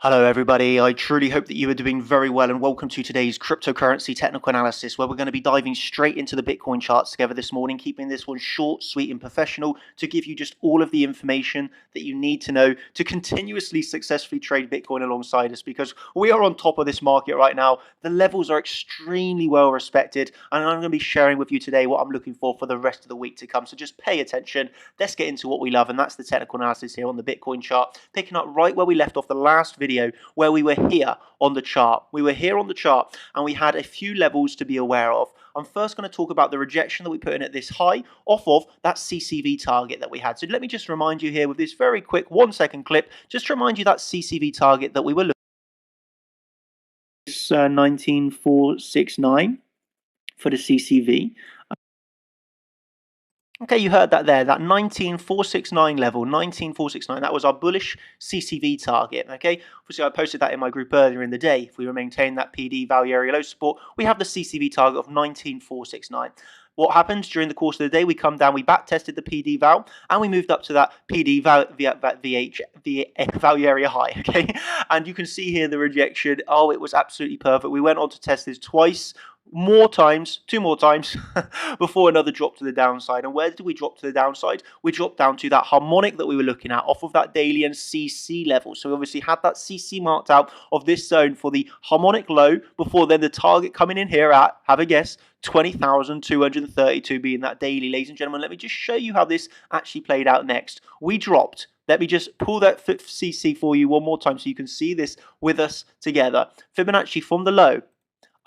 Hello everybody, I truly hope that you are doing very well and welcome to today's cryptocurrency technical analysis where we're going to be diving straight into the Bitcoin charts together this morning, keeping this one short, sweet and professional to give you just all of the information that you need to know to continuously successfully trade Bitcoin alongside us, because we are on top of this market right now. The levels are extremely well respected and I'm going to be sharing with you today what I'm looking for the rest of the week to come. So just pay attention, let's get into what we love, and that's the technical analysis here on the Bitcoin chart, picking up right where we left off the last video where we were here on the chart. We were here on the chart and we had a few levels to be aware of. I'm first going to talk about the rejection that we put in at this high off of that CCV target that we had. So let me just remind you here with this very quick 1-second clip, just to remind you that CCV target that we were looking at. 19469 for the CCV. Okay, you heard that there, that 19469 level, 19469, that was our bullish CCV target, okay? Obviously, I posted that in my group earlier in the day. If we maintain that PD value area low support, we have the CCV target of 19469. What happens during the course of the day? We come down, we back tested the PD val, and we moved up to that PD value area high, okay? And you can see here the rejection. Oh, it was absolutely perfect. We went on to test this twice, two more times before another drop to the downside. And where did we drop to the downside? We dropped down to that harmonic that we were looking at off of that daily and CC level. So we obviously had that CC marked out of this zone for the harmonic low before then the target coming in here at, have a guess, 20,232 being that daily. Ladies and gentlemen, let me just show you how this actually played out next. We dropped. Let me just pull that CC for you one more time so you can see this with us together. Fibonacci from the low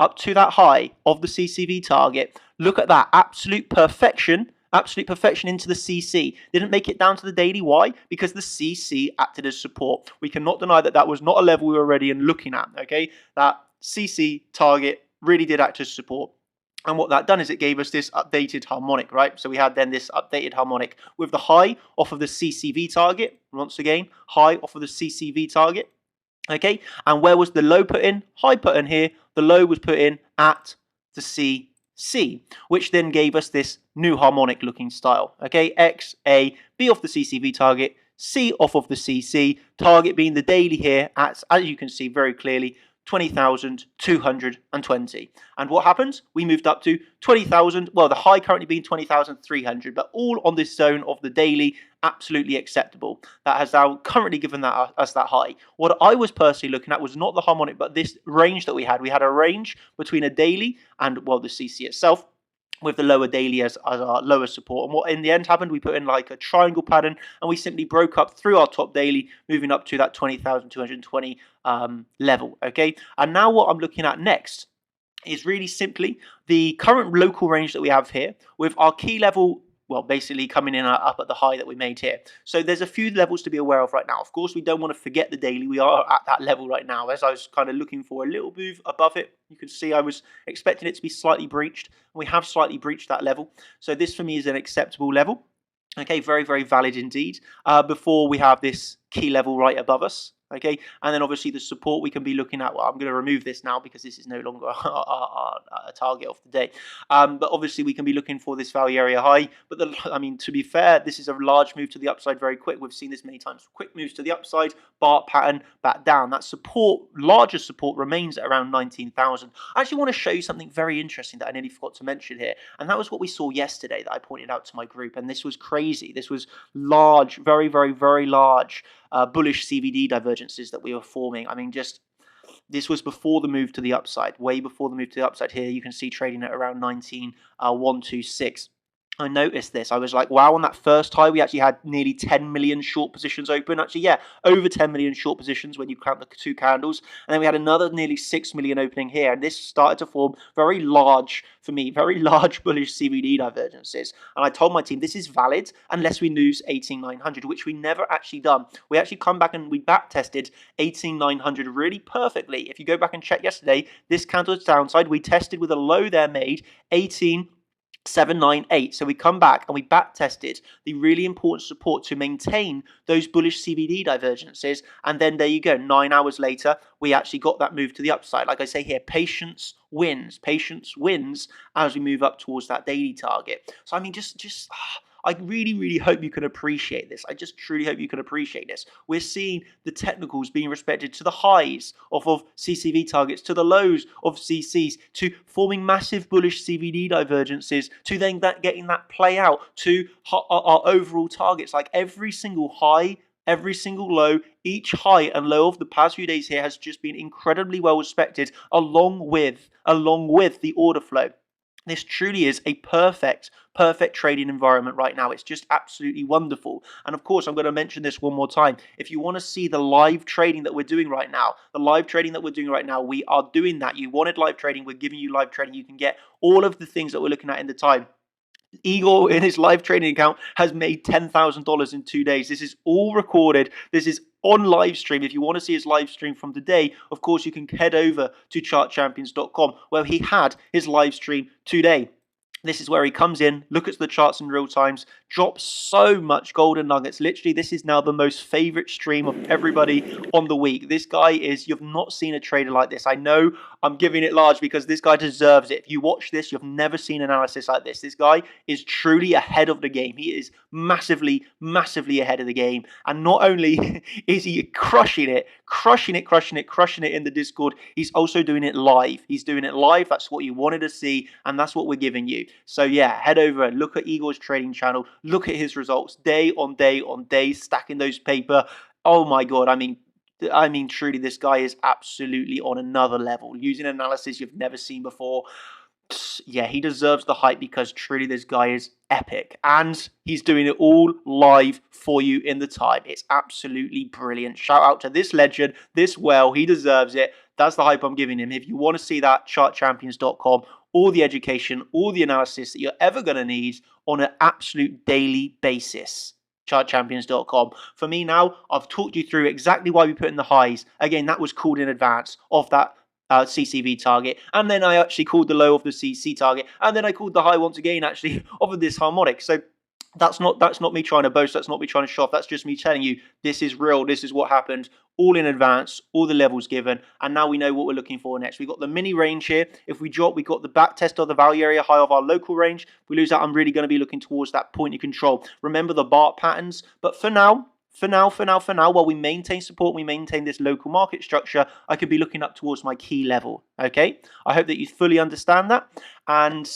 up to that high of the CCV target. Look at that, absolute perfection into the CC. Didn't make it down to the daily. Why? Because the CC acted as support. We cannot deny that that was not a level we were ready and looking at, okay? That CC target really did act as support. And what that done is it gave us this updated harmonic, right? So we had then this updated harmonic with the high off of the CCV target. Once again, high off of the CCV target. Okay, and where was the low put in? High put in here. The low was put in at the CC, which then gave us this new harmonic looking style. Okay, X, A, B off the CCV target, C off of the CC, target being the daily here at, as you can see very clearly, 20,220. And what happened? We moved up to 20,000. Well, the high currently being 20,300, but all on this zone of the daily, absolutely acceptable. That has now currently given us that high. What I was personally looking at was not the harmonic, but this range that we had. We had a range between a daily and, well, the CC itself, with the lower daily as our lower support. And what in the end happened, we put in like a triangle pattern and we simply broke up through our top daily, moving up to that 20,220 level, okay? And now what I'm looking at next is really simply the current local range that we have here with our key level, well, basically coming in up at the high that we made here. So there's a few levels to be aware of right now. Of course, we don't want to forget the daily. We are at that level right now. As I was kind of looking for a little move above it, you can see I was expecting it to be slightly breached. We have slightly breached that level. So this for me is an acceptable level. Okay, very, very valid indeed. Before we have this key level right above us. Okay, and then obviously the support we can be looking at. Well, I'm going to remove this now because this is no longer our target of the day. But obviously we can be looking for this value area high. But to be fair, this is a large move to the upside very quick. We've seen this many times. Quick moves to the upside, bar pattern, back down. That support, larger support, remains at around 19,000. I actually want to show you something very interesting that I nearly forgot to mention here. And that was what we saw yesterday that I pointed out to my group. And this was crazy. This was large, very, very, very large bullish CVD divergences that we were forming. I mean, just this was before the move to the upside, way before the move to the upside here. You can see trading at around 19,126. I noticed this. I was like, wow, on that first high, we actually had nearly 10 million short positions open. Actually, yeah, over 10 million short positions when you count the two candles. And then we had another nearly 6 million opening here. And this started to form very large, for me, very large bullish CVD divergences. And I told my team, this is valid unless we lose 18,900, which we never actually done. We actually come back and we back tested 18,900 really perfectly. If you go back and check yesterday, this candle's downside, we tested with a low there made 18,798. So we come back and we back tested the really important support to maintain those bullish CVD divergences. And then there you go. 9 hours later, we actually got that move to the upside. Like I say here, patience wins. Patience wins as we move up towards that daily target. So I mean, just I really, really hope you can appreciate this. I just truly hope you can appreciate this. We're seeing the technicals being respected to the highs of CCV targets, to the lows of CCs, to forming massive bullish CVD divergences, to then getting that play out to our overall targets. Like every single high, every single low, each high and low of the past few days here has just been incredibly well respected, along with the order flow. This truly is a perfect trading environment right now. It's just absolutely wonderful. And of course, I'm going to mention this one more time. If you want to see the live trading that we're doing right now, we are doing that. You wanted live trading, we're giving you live trading. You can get all of the things that we're looking at in the time. Igor, in his live trading account, has made $10,000 in 2 days. This is all recorded. This is on live stream. If you want to see his live stream from today, of course, you can head over to chartchampions.com, where he had his live stream today. This is where he comes in, look at the charts in real times, drops so much golden nuggets. Literally, this is now the most favorite stream of everybody on the week. This guy is, you've not seen a trader like this. I know I'm giving it large because this guy deserves it. If you watch this, you've never seen analysis like this. This guy is truly ahead of the game. He is massively, massively ahead of the game. And not only is he crushing it in the Discord, he's also doing it live. He's doing it live. That's what you wanted to see, and that's what we're giving you. So yeah, head over and look at Igor's trading channel. Look at his results day on day on day, stacking those paper. Oh my God. I mean, truly, this guy is absolutely on another level, using analysis you've never seen before. Yeah, he deserves the hype because truly this guy is epic, and he's doing it all live for you in the time. It's absolutely brilliant. Shout out to this legend, this whale. He deserves it. That's the hype I'm giving him. If you want to see that, chartchampions.com, all the education, all the analysis that you're ever going to need on an absolute daily basis. Chartchampions.com. For me now, I've talked you through exactly why we put in the highs. Again, that was called in advance of that CCV target, and then I actually called the low of the CC target, and then I called the high once again actually of this harmonic. So that's not me trying to boast, that's not me trying to show off, that's just me telling you this is real, this is what happened, all in advance, all the levels given, and now we know what we're looking for next. We've got the mini range here. If we drop, we got the back test of the value area high of our local range. If we lose that, I'm really going to be looking towards that point of control. Remember the BART patterns, but for now, while we maintain support, we maintain this local market structure, I could be looking up towards my key level, okay? I hope that you fully understand that. And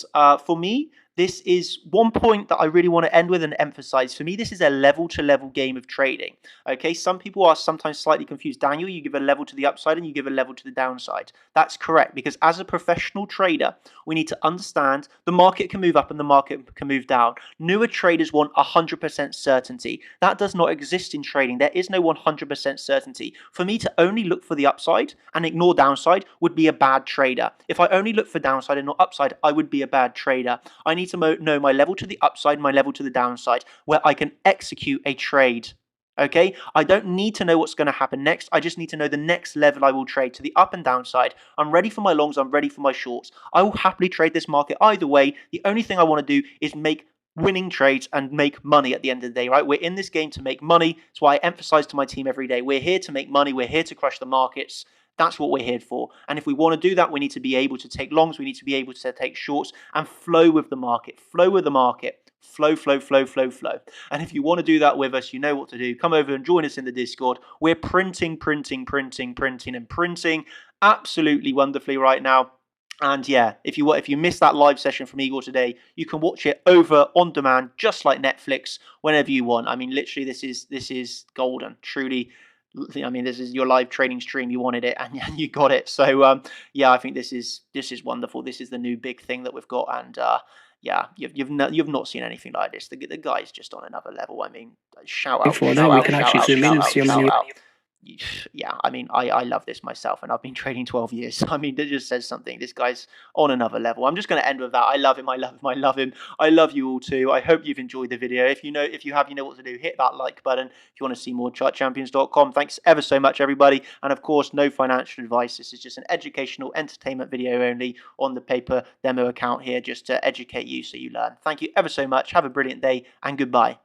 for me, this is one point that I really want to end with and emphasize. For me, this is a level-to-level game of trading. Okay, some people are sometimes slightly confused. Daniel, you give a level to the upside and you give a level to the downside. That's correct, because as a professional trader, we need to understand the market can move up and the market can move down. Newer traders want 100% certainty. That does not exist in trading. There is no 100% certainty. For me to only look for the upside and ignore downside would be a bad trader. If I only look for downside and not upside, I would be a bad trader. I need to know my level to the upside, my level to the downside, where I can execute a trade. Okay, I don't need to know what's going to happen next. I just need to know the next level I will trade to the up and downside. I'm ready for my longs, I'm ready for my shorts. I will happily trade this market either way. The only thing I want to do is make winning trades and make money at the end of the day, right? We're in this game to make money. That's why I emphasize to my team every day, we're here to make money, we're here to crush the markets. That's what we're here for. And if we want to do that, we need to be able to take longs, we need to be able to take shorts and flow with the market. Flow with the market. Flow. And if you want to do that with us, you know what to do. Come over and join us in the Discord. We're printing absolutely wonderfully right now. And yeah, if you missed that live session from Igor today, you can watch it over on demand, just like Netflix, whenever you want. I mean, literally, this is golden. Truly, I mean, this is your live trading stream. You wanted it, and you got it. So yeah, I think this is wonderful. This is the new big thing that we've got, and yeah, you've not seen anything like this. The guy's just on another level. I mean, shout out. Before that, we can actually zoom in and see how many. Yeah, I mean, I love this myself, and I've been trading 12 years. I mean, that just says something. This guy's on another level. I'm just going to end with that. I love him. I love him. I love you all too. I hope you've enjoyed the video. If you have, you know what to do. Hit that like button. If you want to see more, chartchampions.com. Thanks ever so much, everybody. And of course, no financial advice. This is just an educational, entertainment video only on the paper demo account here, just to educate you so you learn. Thank you ever so much. Have a brilliant day, and goodbye.